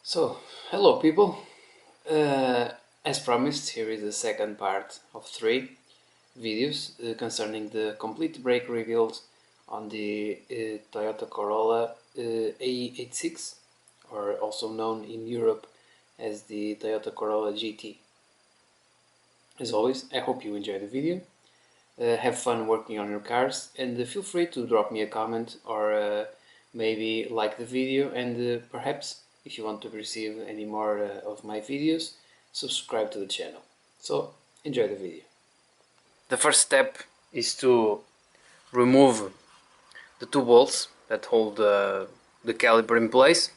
So, hello people. As promised, here is the second part of 3 videos concerning the complete brake rebuild on the Toyota Corolla AE86, or also known in Europe as the Toyota Corolla GT. As always, I hope you enjoy the video. Have fun working on your cars, and feel free to drop me a comment or maybe like the video, and perhaps if you want to receive any more of my videos, subscribe to the channel. So enjoy the video. The first step is to remove the 2 bolts that hold the caliper in place.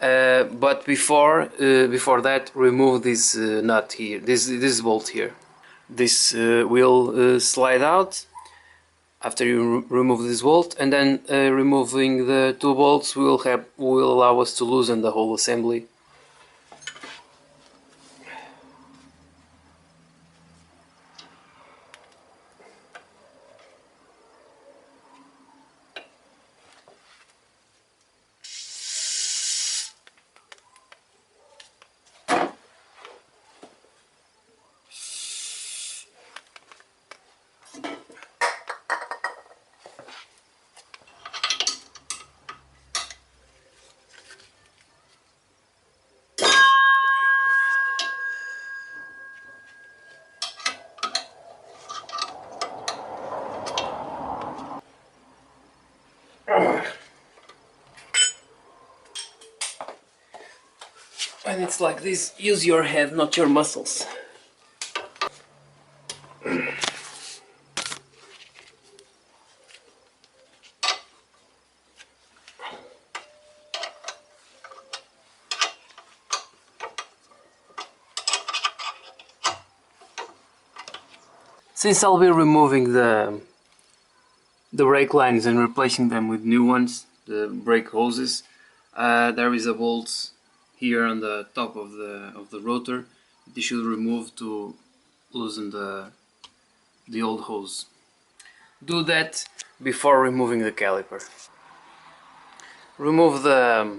But before that, remove this nut here, this bolt here. This will slide out after you remove this bolt, and then removing the 2 bolts will allow us to loosen the whole assembly. When it's like this, use your head, not your muscles. Since I'll be removing the brake lines and replacing them with new ones, the brake hoses, there is a bolt here on the top of the rotor that you should remove to loosen the old hose. Do that before removing the caliper. Remove the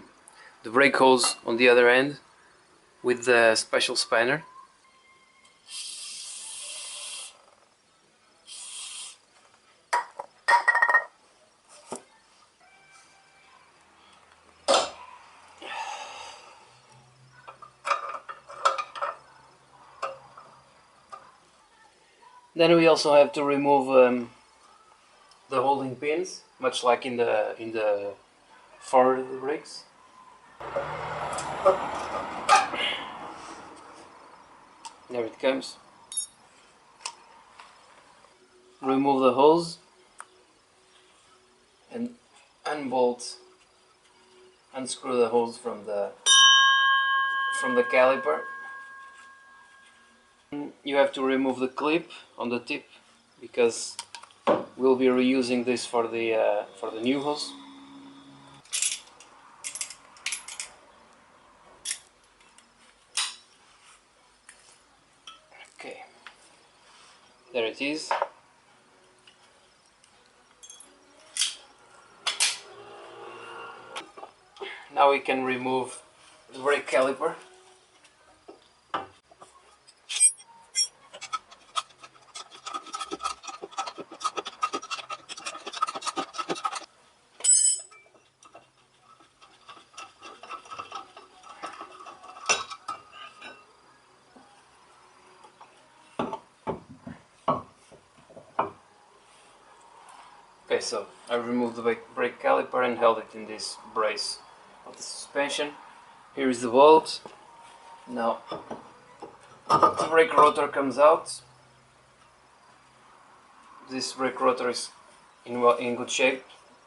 brake hose on the other end with the special spanner. Then we also have to remove the holding pins, much like in the forward brakes. There it comes. Remove the hose and unscrew the hose from the caliper. You have to remove the clip on the tip because we'll be reusing this for the new hose. Okay, there it is. Now we can remove the brake caliper. Okay, so I removed the brake caliper and held it in this brace of the suspension. Here is the bolt. Now the brake rotor comes out. This brake rotor is in good shape,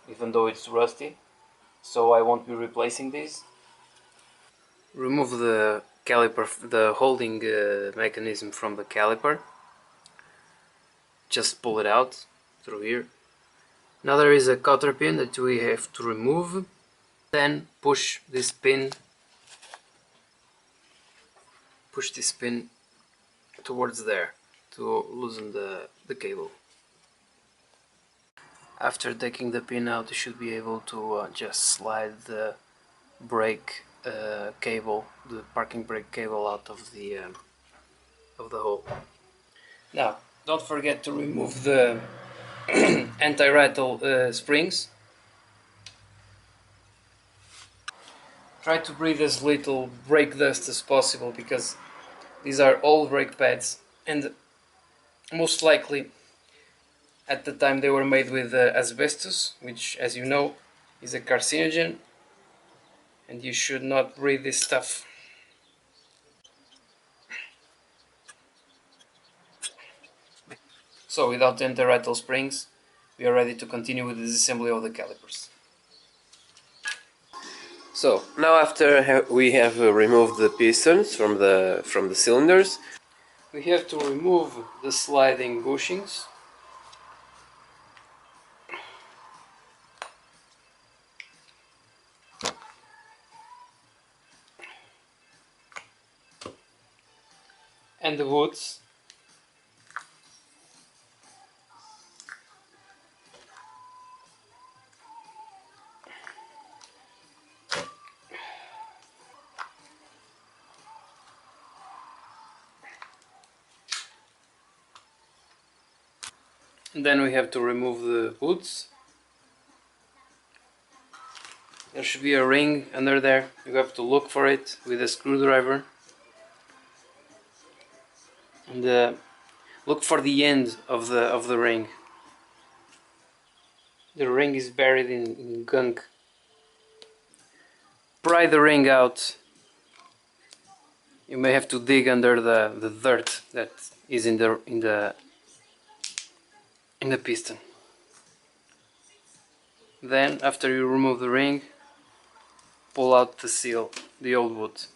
even though it's rusty, so I won't be replacing this. Remove the caliper, the holding mechanism from the caliper. Just pull it out through here. Now there is a cotter pin that we have to remove. Then push this pin towards there to loosen the cable. After taking the pin out, you should be able to just slide the brake cable, the parking brake cable, out of the hole. Now, don't forget to remove the anti-rattle springs. Try to breathe as little brake dust as possible, because these are all brake pads, and most likely at the time they were made with asbestos, which, as you know, is a carcinogen, and you should not breathe this stuff. So without the anti-rattle springs, we are ready to continue with the disassembly of the calipers. So now, after we have removed the pistons from the cylinders, We have to remove the sliding bushings. And the hoods. And then we have to remove the hoods. There should be a ring under there. You have to look for it with a screwdriver. And look for the end of the ring. The ring is buried in gunk. Pry the ring out. You may have to dig under the dirt that is in the piston. Then, after you remove the ring, pull out the seal, the old wood.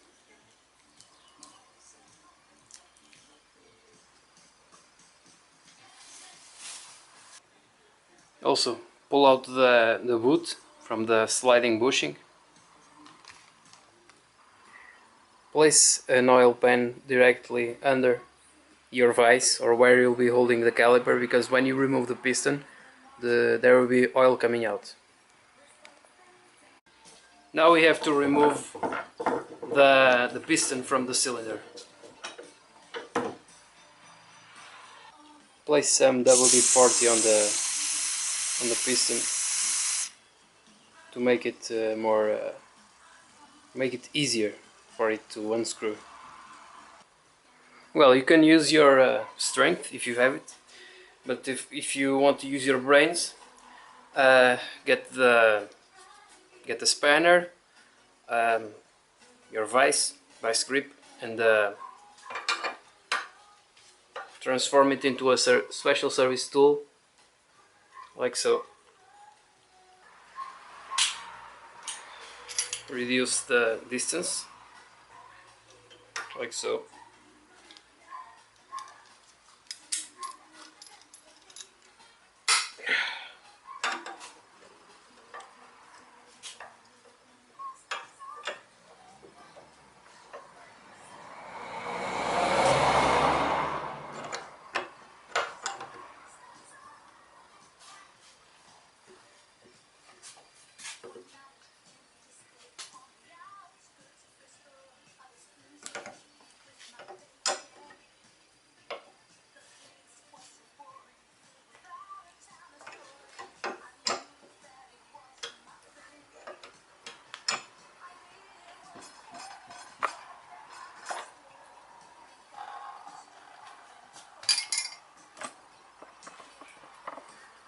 Also, pull out the wood from the sliding bushing. Place an oil pan directly under your vise, or where you'll be holding the caliper, because when you remove the piston, there will be oil coming out. Now we have to remove the piston from the cylinder. Place some WD-40 on the piston to make it make it easier for it to unscrew. Well, you can use your strength if you have it, but if you want to use your brains, get the spanner, your vice grip, and transform it into a special service tool, like so. Reduce the distance, like so.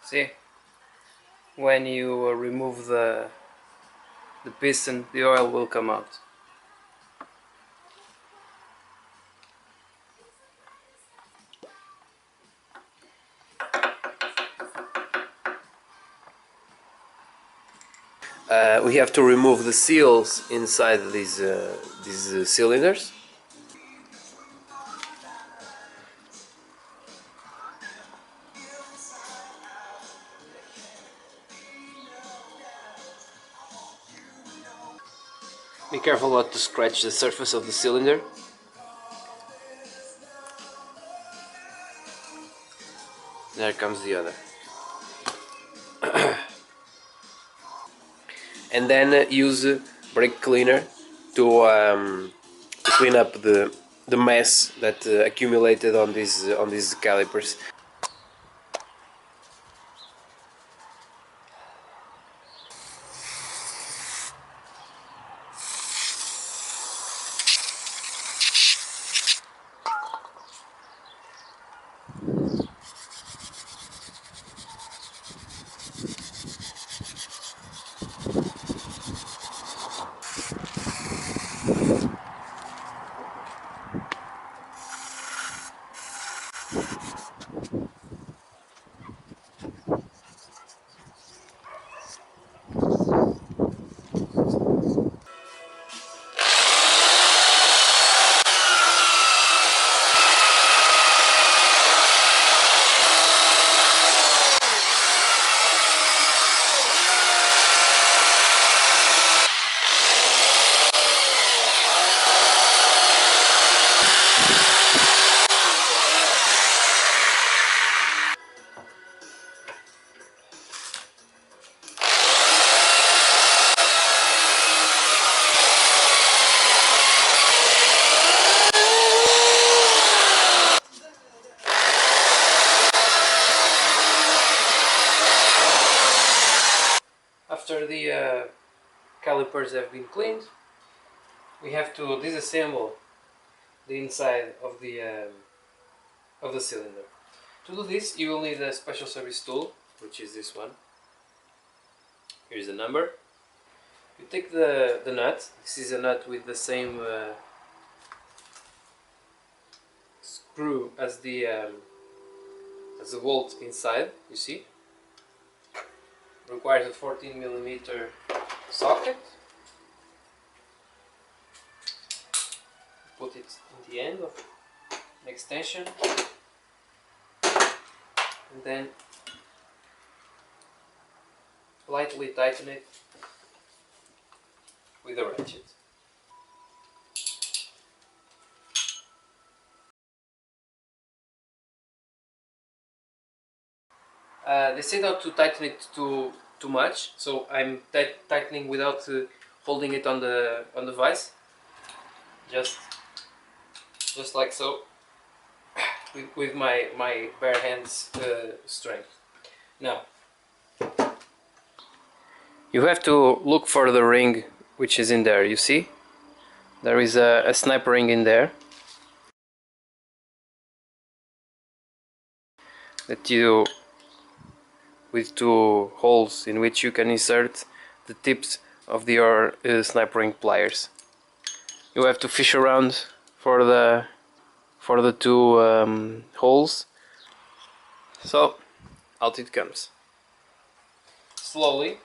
See, when you remove the piston, the oil will come out. we have to remove the seals inside these cylinders. Be careful not to scratch the surface of the cylinder. There comes the other. And then use brake cleaner to clean up the mess that accumulated on these calipers. After the calipers have been cleaned, we have to disassemble the inside of the cylinder. To do this, you will need a special service tool, which is this one. Here's the number. You take the nut. This is a nut with the same screw as the bolt inside. You see, requires a 14mm socket. Put it in the end of an extension, and then lightly tighten it with a ratchet. They say not to tighten it too much, so I'm tightening without holding it on the vise, just like so, with my bare hands strength. Now you have to look for the ring which is in there. You see, there is a sniper ring in there that you, with two holes in which you can insert the tips of your sniper ring pliers. You have to fish around for the two holes. So out it comes. Slowly.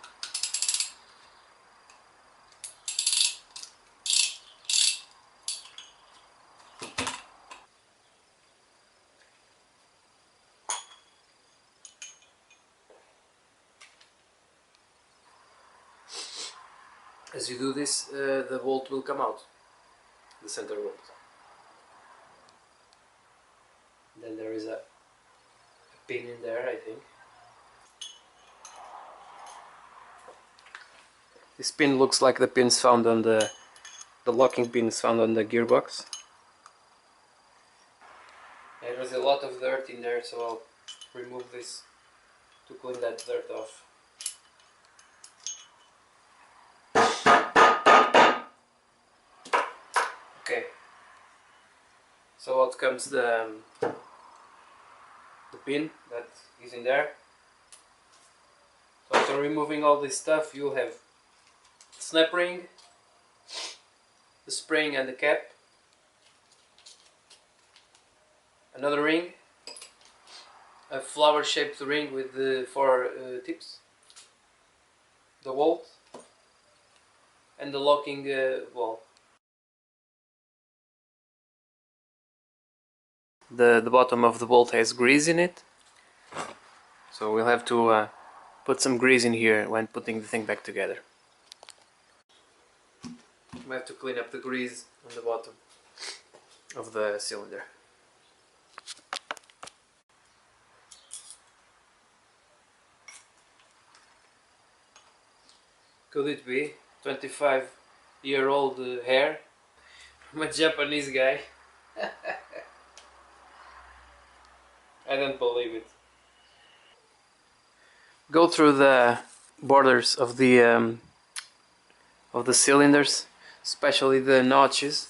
As you do this, the bolt will come out, the center bolt. Then there is a pin in there, I think. This pin looks like the pins found on the locking pins found on the gearbox. There is a lot of dirt in there, so I'll remove this to clean that dirt off. Okay, so out comes the pin that is in there. So after removing all this stuff, you'll have the snap ring, the spring and the cap, another ring, a flower shaped ring with the four tips, the bolt, and the locking ball. The bottom of the bolt has grease in it, so we'll have to put some grease in here when putting the thing back together. We have to clean up the grease on the bottom of the cylinder. Could it be 25 year-old hair. I'm a Japanese guy. I don't believe it. Go through the borders of the cylinders, especially the notches,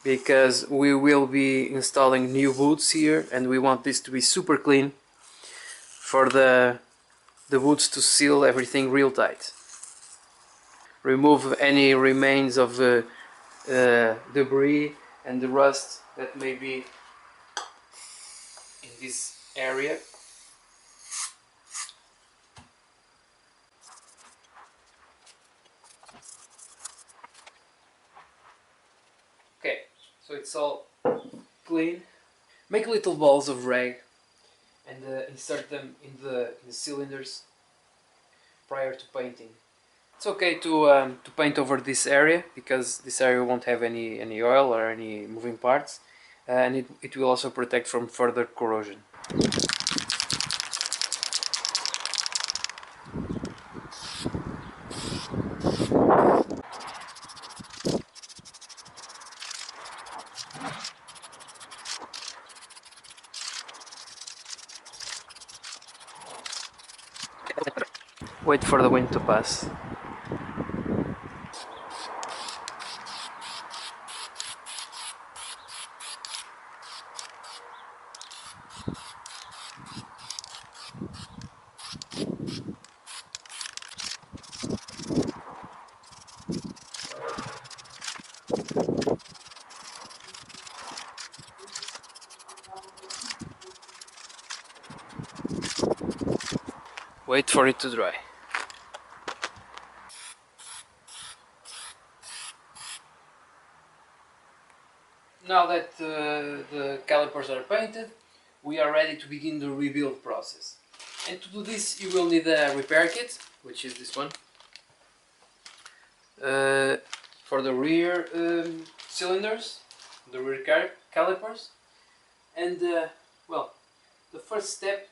because we will be installing new boots here and we want this to be super clean for the boots to seal everything real tight. Remove any remains of debris and the rust that may be in this area. Okay, so it's all clean. Make little balls of rag and insert them in the cylinders prior to painting. It's okay to paint over this area because this area won't have any oil or any moving parts, and it will also protect from further corrosion. Wait for the wind to pass. Wait for it to dry. Now that the calipers are painted, we are ready to begin the rebuild process. And to do this, you will need a repair kit, which is this one, for the rear cylinders, the rear calipers. And well, the first step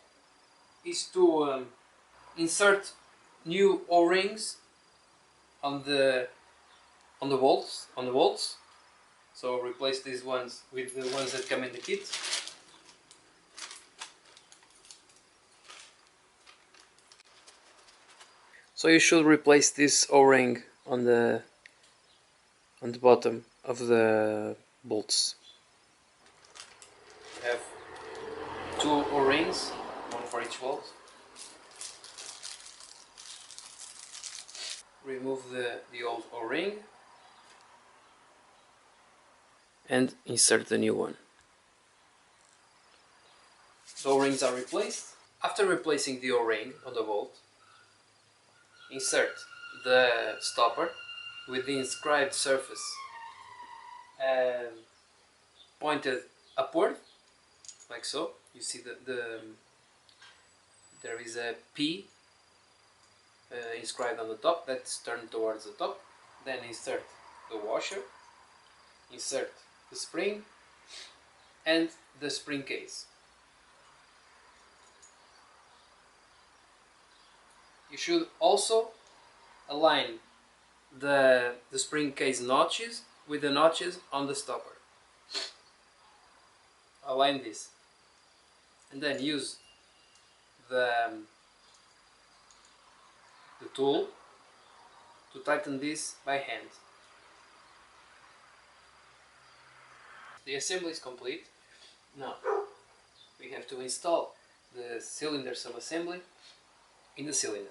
is to insert new O-rings on the bolts. So replace these ones with the ones that come in the kit. So you should replace this O-ring on the bottom of the bolts. We have two O-rings, one for each bolt. Remove the old O-ring and insert the new one. The O-rings are replaced. After replacing the O-ring on the bolt, insert the stopper with the inscribed surface pointed upward, like so. You see there is a P inscribed on the top that's turned towards the top. Then insert the washer, insert the spring and the spring case. You should also align the spring case notches with the notches on the stopper. Align this and then use the tool to tighten this by hand. The assembly is complete. Now we have to install the cylinder sub-assembly in the cylinder.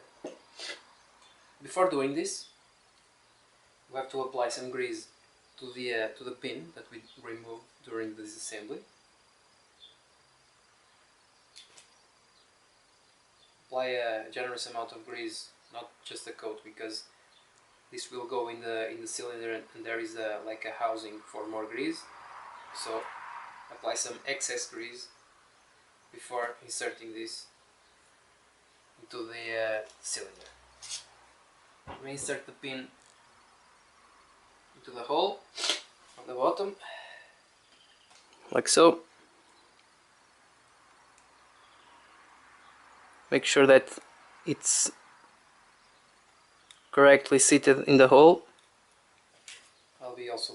Before doing this, we have to apply some grease to the pin that we removed during this assembly. Apply a generous amount of grease, not just a coat, because this will go in the cylinder and there is like a housing for more grease. So apply some excess grease before inserting this into the cylinder. Reinsert the pin into the hole on the bottom, like so. Make sure that it's correctly seated in the hole. be also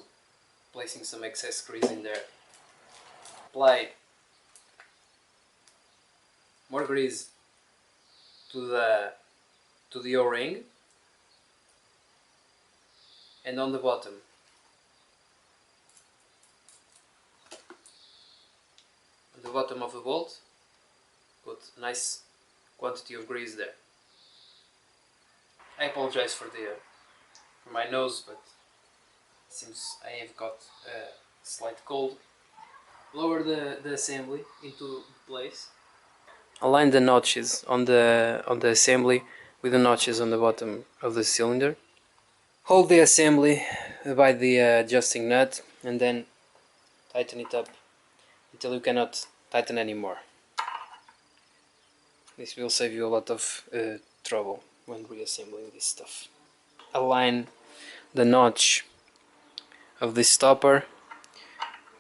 placing some excess grease in there. Apply more grease to the O-ring and on the bottom. On the bottom of the bolt, put a nice quantity of grease there. I apologize for my nose, but it seems I have got a slight cold. Lower the assembly into place. Align the notches on the assembly with the notches on the bottom of the cylinder. Hold the assembly by the adjusting nut and then tighten it up until you cannot tighten anymore. This will save you a lot of trouble when reassembling this stuff. Align the notch of the stopper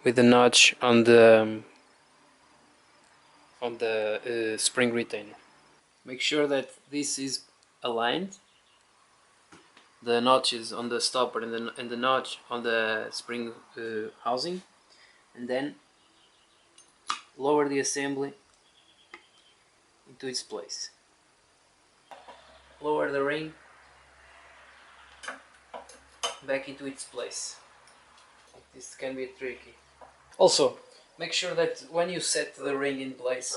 with the notch on the spring retainer. Make sure that this is aligned. The notches on the stopper and the notch on the spring housing, and then lower the assembly into its place. Lower the ring back into its place. This can be tricky. Also, make sure that when you set the ring in place,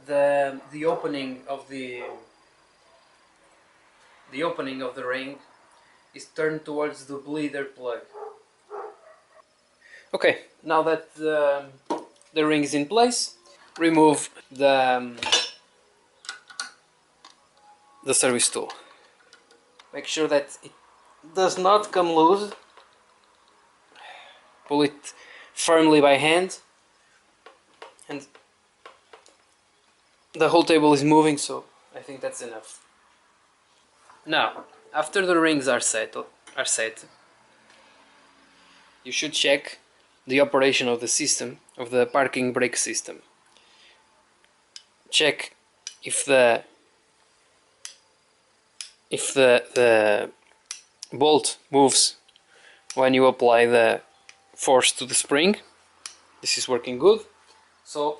the opening of the ring is turned towards the bleeder plug. Okay, now that the ring is in place, remove the service tool. Make sure that it does not come loose. Pull it firmly by hand, and the whole table is moving, so I think that's enough. Now, after the rings are set, you should check the operation of the system, of the parking brake system. Check if the bolt moves when you apply the force to the spring. This is working good, so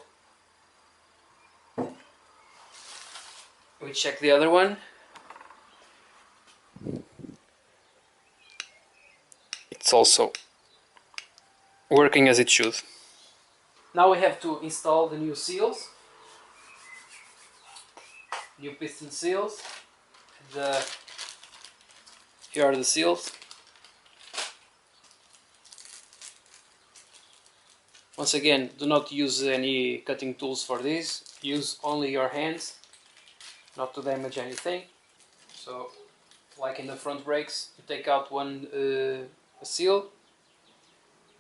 we check the other one. It's also working as it should. Now we have to install the new seals, new piston seals. Here are the seals. Once again, do not use any cutting tools for this. Use only your hands, not to damage anything. So, like in the front brakes, you take out one a seal,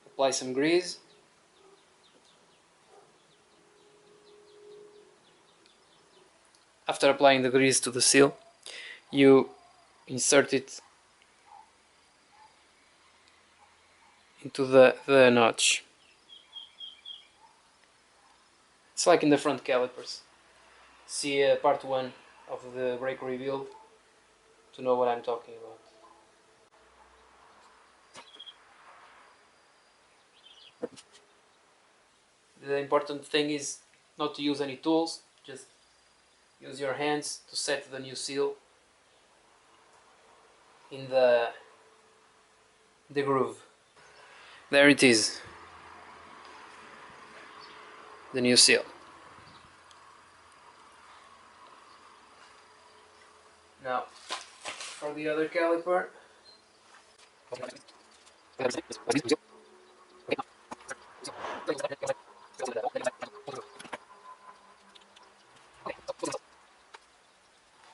apply some grease, after applying the grease to the seal, you insert it into the notch. It's like in the front calipers. See part 1 of the brake rebuild to know what I'm talking about. The important thing is not to use any tools, just use your hands to set the new seal in the groove. There it is, the new seal. Now, for the other caliper,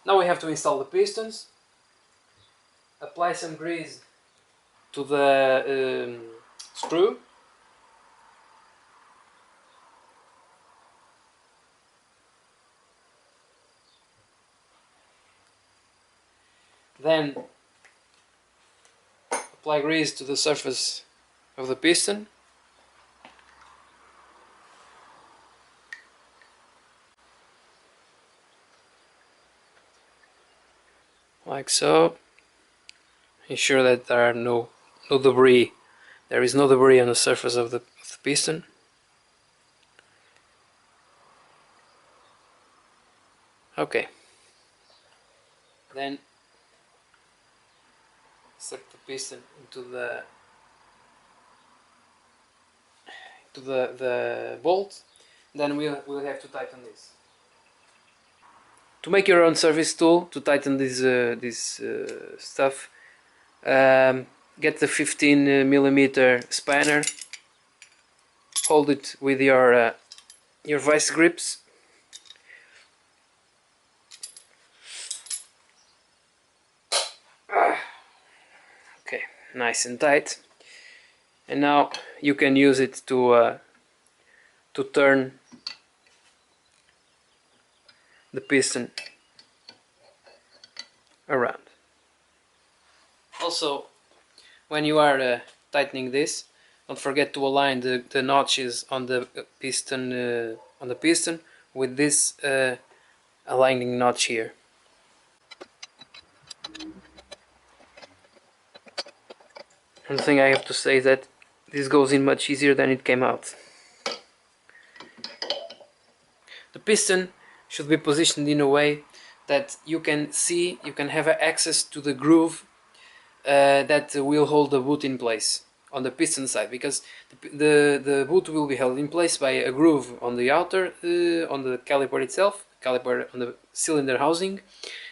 now we have to install the pistons. Apply some grease to the screw. Then apply grease to the surface of the piston. Like so. Ensure that there are no debris there is no debris on the surface of the piston. Okay, then insert the piston into the bolt. Then we'll have to tighten this. To make your own service tool to tighten this stuff, get the 15mm spanner, hold it with your vice grips, okay, nice and tight, and now you can use it to turn the piston around. Also, when you are tightening this, don't forget to align the notches on the piston with this aligning notch here. One thing I have to say is that this goes in much easier than it came out. The piston should be positioned in a way that you can have access to the groove that will hold the boot in place on the piston side, because the boot will be held in place by a groove on the outer, on the caliper itself, caliper on the cylinder housing,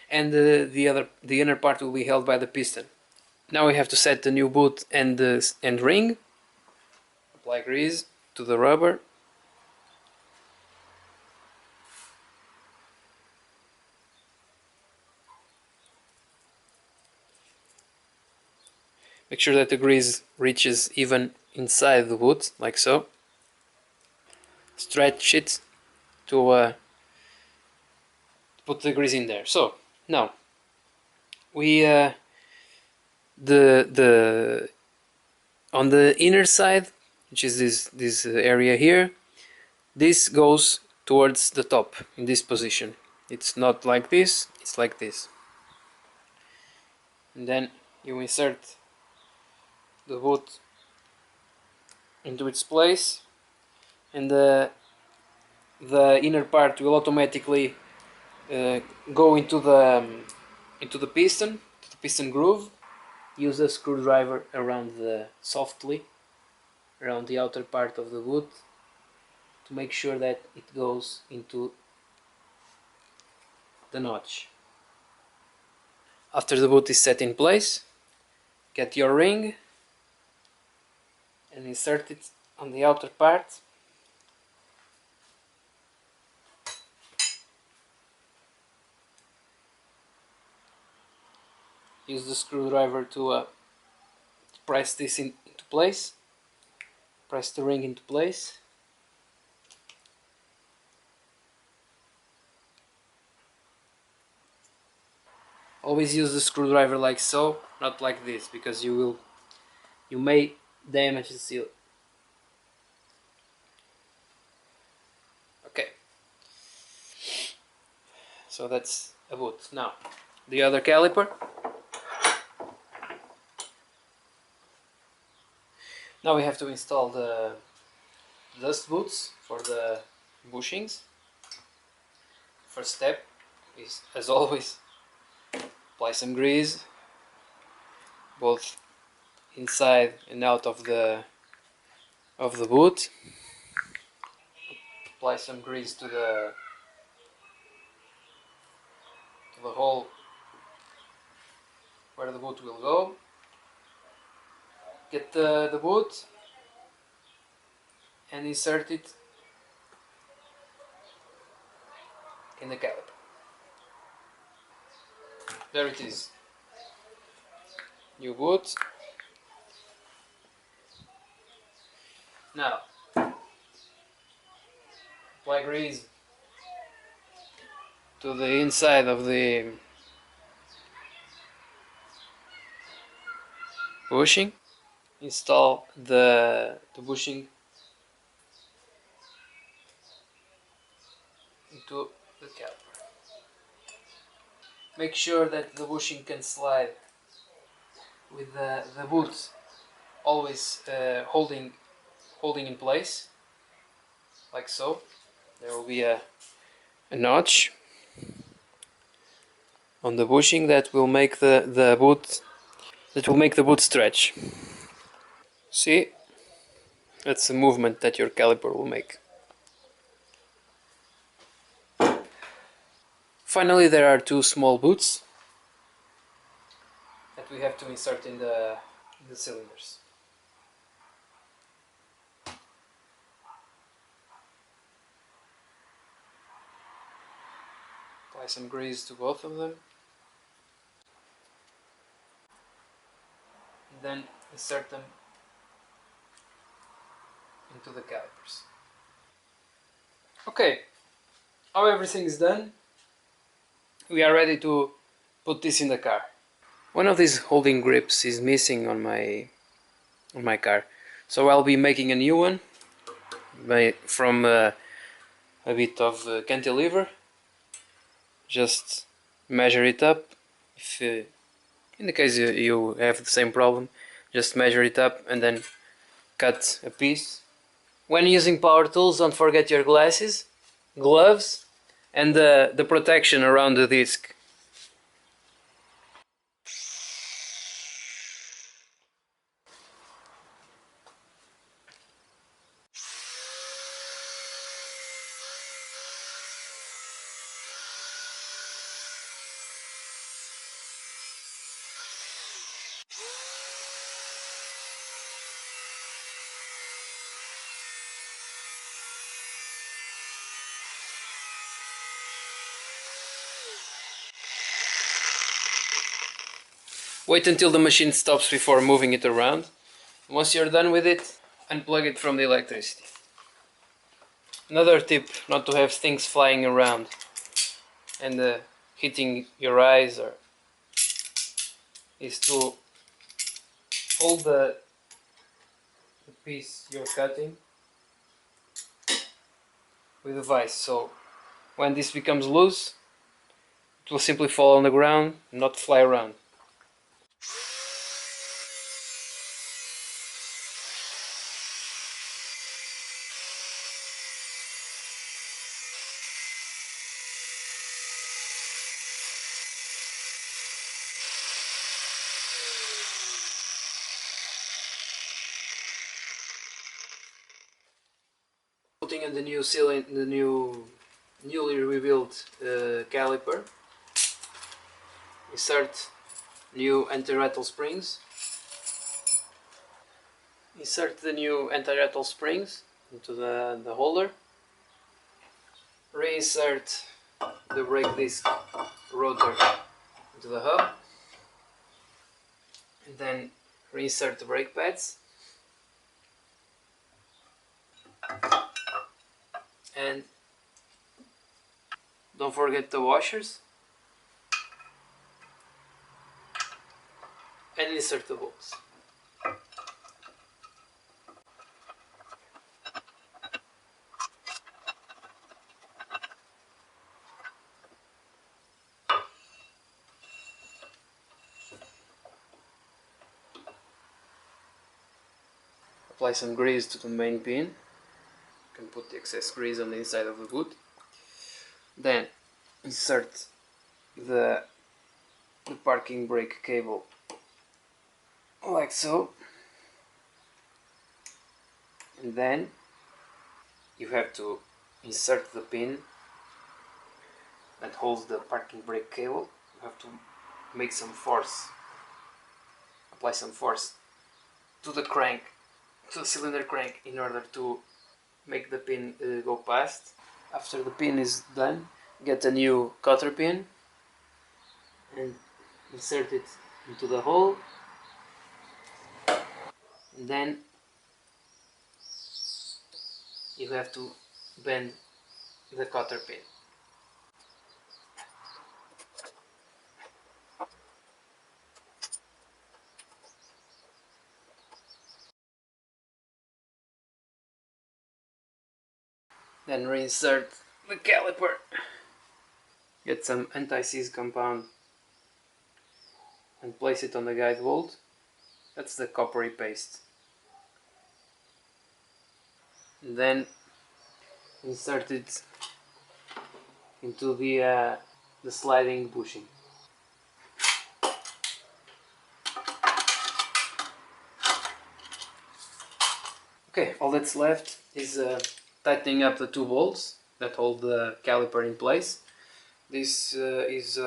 and the inner part will be held by the piston. Now we have to set the new boot and ring. Apply grease to the rubber. Make sure that the grease reaches even inside the boot, like so. Stretch it to put the grease in there. So now we on the inner side, which is this area here, this goes towards the top in this position. It's not like this, it's like this. And then you insert the boot into its place, and the inner part will automatically go into the piston groove. Use a screwdriver softly around the outer part of the boot to make sure that it goes into the notch. After the boot is set in place, get your ring and insert it on the outer part. Use the screwdriver to press this into place. Press the ring into place. Always use the screwdriver like so, not like this, because you may damage the seal. Okay, so that's a boot. Now the other caliper. Now we have to install the dust boots for the bushings. First step is, as always, apply some grease both inside and out of the boot. Apply some grease to the hole where the boot will go. Get the boot and insert it in the caliper. There it is. New boot. Now apply grease to the inside of the bushing. Install the bushing into the caliper. Make sure that the bushing can slide with the boot always holding in place, like so. There will be a notch on the bushing that will make the boot stretch. See, that's the movement that your caliper will make. Finally, there are two small boots that we have to insert in the cylinders. Apply some grease to both of them. And then insert them into the calipers. Okay, now everything is done. We are ready to put this in the car. One of these holding grips is missing on my car, so I'll be making a new one from a bit of cantilever. Just measure it up. If in the case you have the same problem, just measure it up and then cut a piece. When using power tools, don't forget your glasses, gloves, and the protection around the disc. Wait until the machine stops before moving it around. Once you're done with it, unplug it from the electricity. Another tip not to have things flying around and hitting your eyes is to hold the piece you're cutting with a vise, so when this becomes loose it will simply fall on the ground and not fly around. Putting in the new cylinder, the newly rebuilt caliper. Insert new anti-rattle springs. Insert the new anti-rattle springs into the holder. Reinsert the brake disc rotor into the hub. And then reinsert the brake pads. And don't forget the washers. And insert the bolts. Apply some grease to the main pin. You can put the excess grease on the inside of the boot. Then insert the parking brake cable like so. And then you have to insert the pin that holds the parking brake cable. You have to make some force, apply some force to the crank, to the cylinder crank, in order to make the pin go past. After the pin is done, get a new cotter pin and insert it into the hole, and then you have to bend the cotter pin. Then reinsert the caliper. Get some anti-seize compound and place it on the guide bolt. That's the coppery paste and then insert it into the sliding bushing. Okay, all that's left is tightening up the two bolts that hold the caliper in place. This is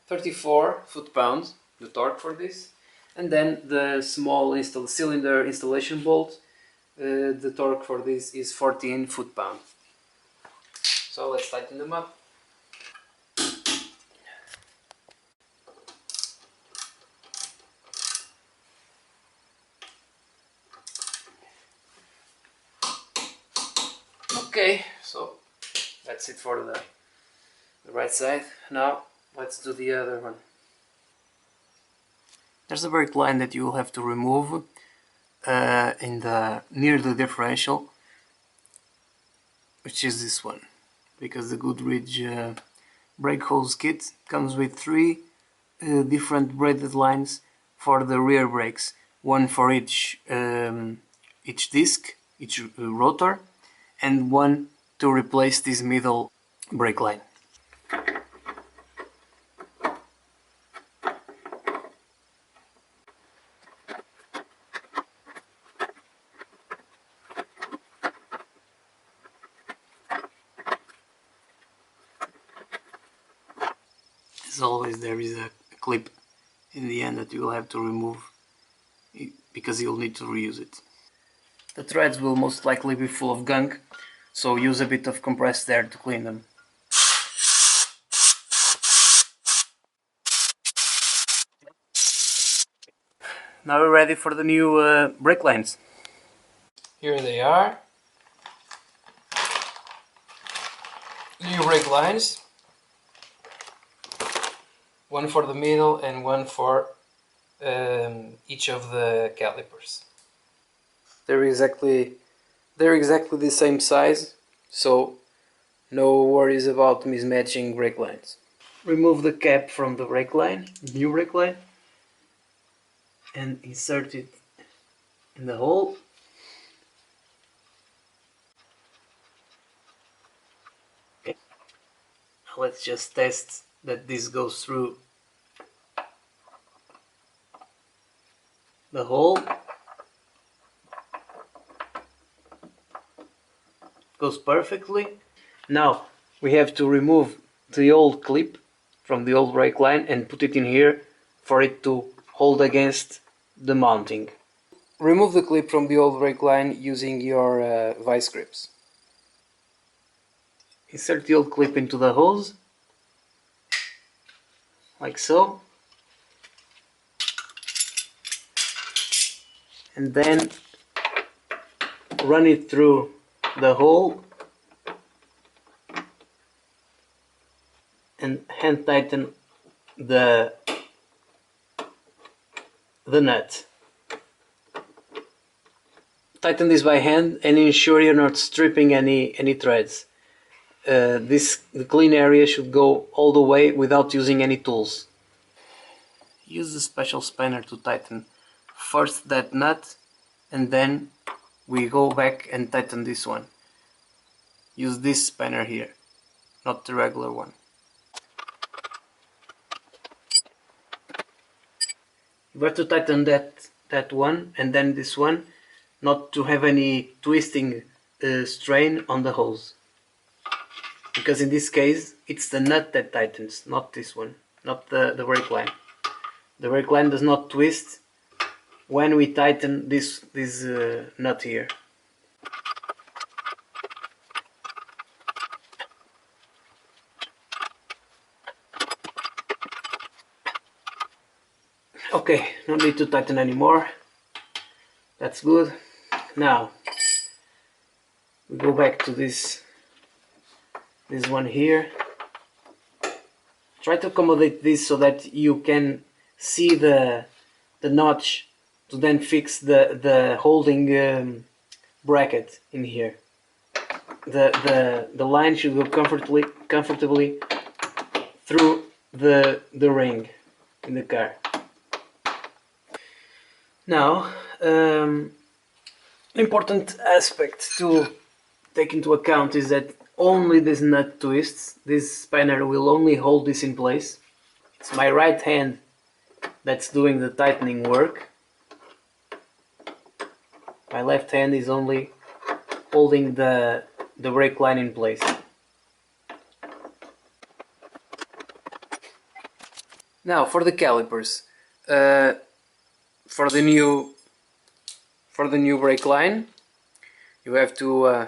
34 foot-pounds, the torque for this, and then the small cylinder installation bolt, the torque for this is 14 foot-pounds. So let's tighten them up. Okay, so that's it for the right side. Now let's do the other one. There's a brake line that you will have to remove near the differential, which is this one, because the Goodridge brake hose kit comes with 3 different braided lines for the rear brakes, one for each disc, each rotor, and one to replace this middle brake line. As always, there is a clip in the end that you will have to remove because you'll need to reuse it. The threads will most likely be full of gunk, so use a bit of compressed air to clean them. Now we're ready for the new brake lines. Here they are. New brake lines. One for the middle and one for each of the calipers. They're exactly the same size, so no worries about mismatching brake lines. Remove the cap from the brake line, new brake line, and insert it in the hole. Okay. Now let's just test that this goes through the hole. Goes perfectly. Now we have to remove the old clip from the old brake line and put it in here for it to hold against the mounting. Remove the clip from the old brake line using your vice grips. Insert the old clip into the hose, like so, and then run it through the hole and hand tighten the nut. Tighten this by hand and ensure you're not stripping any threads. The clean area should go all the way without using any tools. Use the special spanner to tighten first that nut, and then we go back and tighten this one. Use this spanner here, not the regular one. You have to tighten that one and then this one, not to have any twisting strain on the hose. Because in this case, it's the nut that tightens, not this one, not the brake line. The brake line does not twist when we tighten this nut here. Okay, no need to tighten anymore. That's good. Now we go back to this one here. Try to accommodate this so that you can see the notch to then fix the holding bracket in here. The line should go comfortably through the ring in the car. Now important aspect to take into account is that only this nut twists. This spanner will only hold this in place. It's my right hand that's doing the tightening work. My left hand is only holding the brake line in place. Now for the calipers, for the new brake line, you have to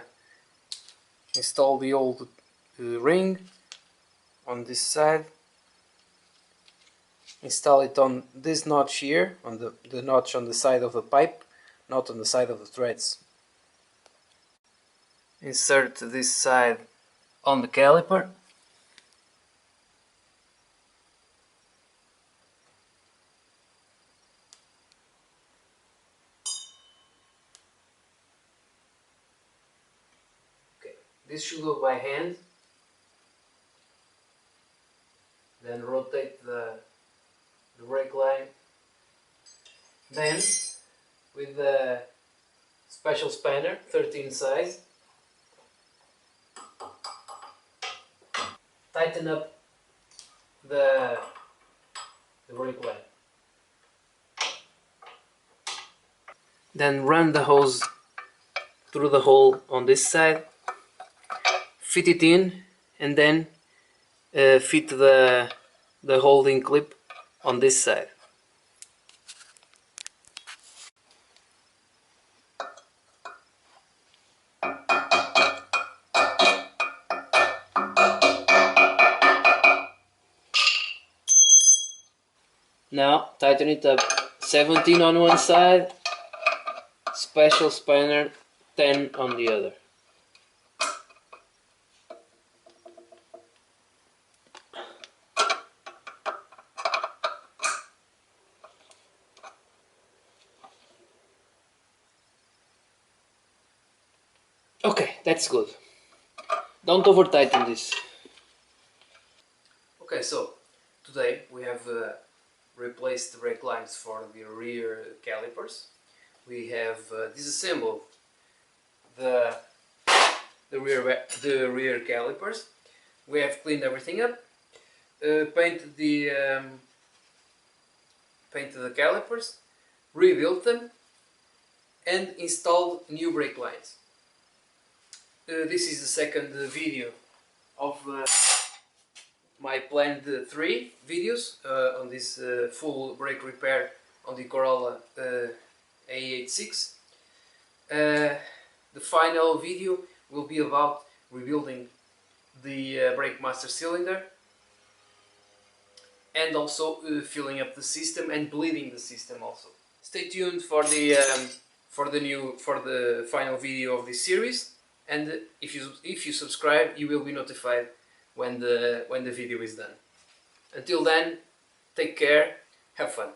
install the old ring on this side. Install it on this notch here, on the notch on the side of the pipe, not on the side of the threads. Insert this side on the caliper. Okay, this should go by hand. Then rotate the brake line. Then with the special spanner, 13 size, tighten up the brake line. Then run the hose through the hole on this side, fit it in, and then fit the holding clip on this side. Now tighten it up. 17 on one side, special spanner 10 on the other. Okay, that's good. Don't over tighten this. Okay, so today we have replaced the brake lines for the rear calipers. We have disassembled the rear calipers. We have cleaned everything up, painted the calipers, rebuilt them, and installed new brake lines. This is the second video of my planned 3 videos on this full brake repair on the Corolla AE86. The final video will be about rebuilding the brake master cylinder and also filling up the system and bleeding the system also. Stay tuned for the final video of this series, and if you subscribe, you will be notified when the video is done. Until then, take care, have fun.